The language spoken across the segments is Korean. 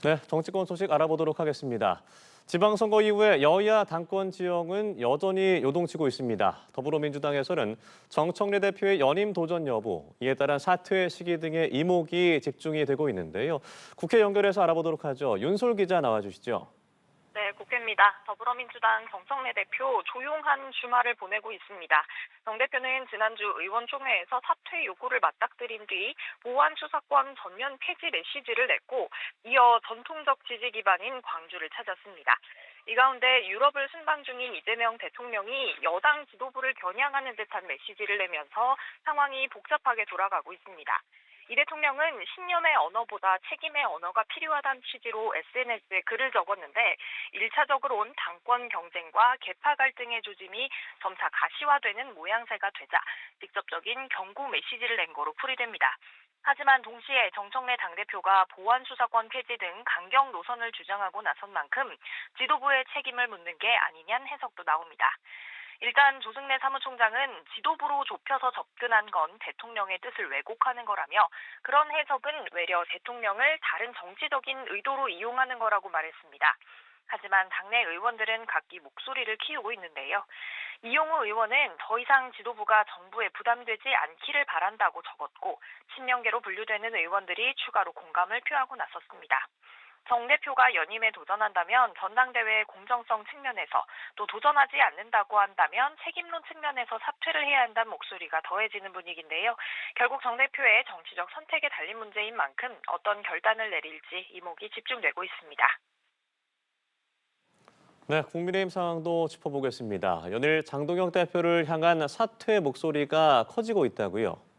네, 정치권 소식 알아보도록 하겠습니다. 지방선거 이후에 여야 당권 지형은 여전히 요동치고 있습니다. 더불어민주당에서는 정청래 대표의 연임 도전 여부, 이에 따른 사퇴 시기 등의 이목이 집중이 되고 있는데요. 국회 연결해서 알아보도록 하죠. 윤솔 기자 나와주시죠. 네, 국회입니다. 더불어민주당 정청래 대표 조용한 주말을 보내고 있습니다. 정 대표는 지난주 의원총회에서 사퇴 요구를 맞닥뜨린 뒤 보안 수사권 전면 폐지 메시지를 냈고 이어 전통적 지지 기반인 광주를 찾았습니다. 이 가운데 유럽을 순방 중인 이재명 대통령이 여당 지도부를 겨냥하는 듯한 메시지를 내면서 상황이 복잡하게 돌아가고 있습니다. 이 대통령은 신념의 언어보다 책임의 언어가 필요하다는 취지로 SNS에 글을 적었는데 1차적으로 온 당권 경쟁과 계파 갈등의 조짐이 점차 가시화되는 모양새가 되자 직접적인 경고 메시지를 낸 거로 풀이됩니다. 하지만 동시에 정청래 당대표가 보안 수사권 폐지 등 강경 노선을 주장하고 나선 만큼 지도부의 책임을 묻는 게 아니냐는 해석도 나옵니다. 일단 조승래 사무총장은 지도부로 좁혀서 접근한 건 대통령의 뜻을 왜곡하는 거라며 그런 해석은 외려 대통령을 다른 정치적인 의도로 이용하는 거라고 말했습니다. 하지만 당내 의원들은 각기 목소리를 키우고 있는데요. 이용우 의원은 더 이상 지도부가 정부에 부담되지 않기를 바란다고 적었고 친명계로 분류되는 의원들이 추가로 공감을 표하고 나섰습니다. 정 대표가 연임에 도전한다면 전당대회의 공정성 측면에서 또 도전하지 않는다고 한다면 책임론 측면에서 사퇴를 해야 한다는 목소리가 더해지는 분위기인데요. 결국 정 대표의 정치적 선택에 달린 문제인 만큼 어떤 결단을 내릴지 이목이 집중되고 있습니다. 네, 국민의힘 상황도 짚어보겠습니다. 연일 장동영 대표를 향한 사퇴 목소리가 커지고 있다고요.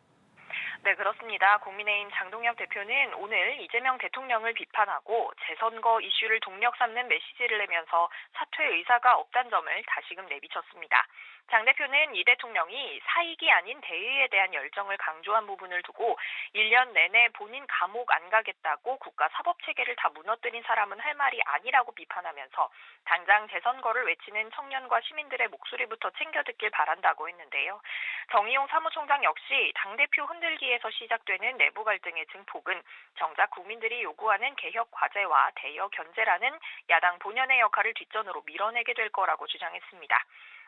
네, 그렇습니다. 국민의힘 장동혁 대표는 오늘 이재명 대통령을 비판하고 재선거 이슈를 동력 삼는 메시지를 내면서 사퇴 의사가 없다는 점을 다시금 내비쳤습니다. 장 대표는 이 대통령이 사익이 아닌 대의에 대한 열정을 강조한 부분을 두고 1년 내내 본인 감옥 안 가겠다고 국가 사법체계를 다 무너뜨린 사람은 할 말이 아니라고 비판하면서 당장 재선거를 외치는 청년과 시민들의 목소리부터 챙겨 듣길 바란다고 했는데요. 정의용 사무총장 역시 당대표 흔들기에서 시작되는 내부 갈등의 증폭은 정작 국민들이 요구하는 개혁 과제와 대여 견제라는 야당 본연의 역할을 뒷전으로 밀어내게 될 거라고 주장했습니다.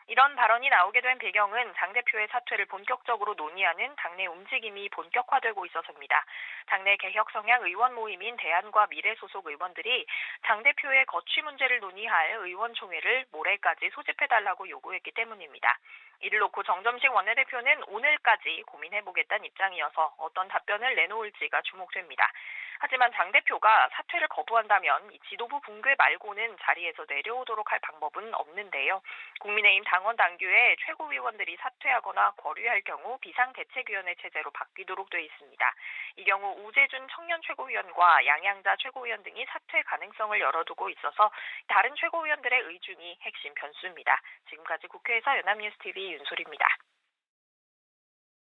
이런 발언이 나오게 된 배경은 장 대표의 사퇴를 본격적으로 논의하는 당내 움직임이 본격화되고 있어서입니다. 당내 개혁 성향 의원 모임인 대안과 미래 소속 의원들이 장 대표의 거취 문제를 논의할 의원총회를 모레까지 소집해달라고 요구했기 때문입니다. 이를 놓고 정점식 원내대표는 오늘까지 고민해보겠다는 입장이어서 어떤 답변을 내놓을지가 주목됩니다. 하지만 장 대표가 사퇴를 거부한다면 이 지도부 붕괴 말고는 자리에서 내려오도록 할 방법은 없는데요. 국민의힘 당원 당규에 최고위원들이 사퇴하거나 거류할 경우 비상대책위원회 체제로 바뀌도록 돼 있습니다. 이 경우 우재준 청년 최고위원과 양양자 최고위원 등이 사퇴 가능성을 열어두고 있어서 다른 최고위원들의 의중이 핵심 변수입니다. 지금까지 국회에서 연합뉴스TV 윤솔입니다.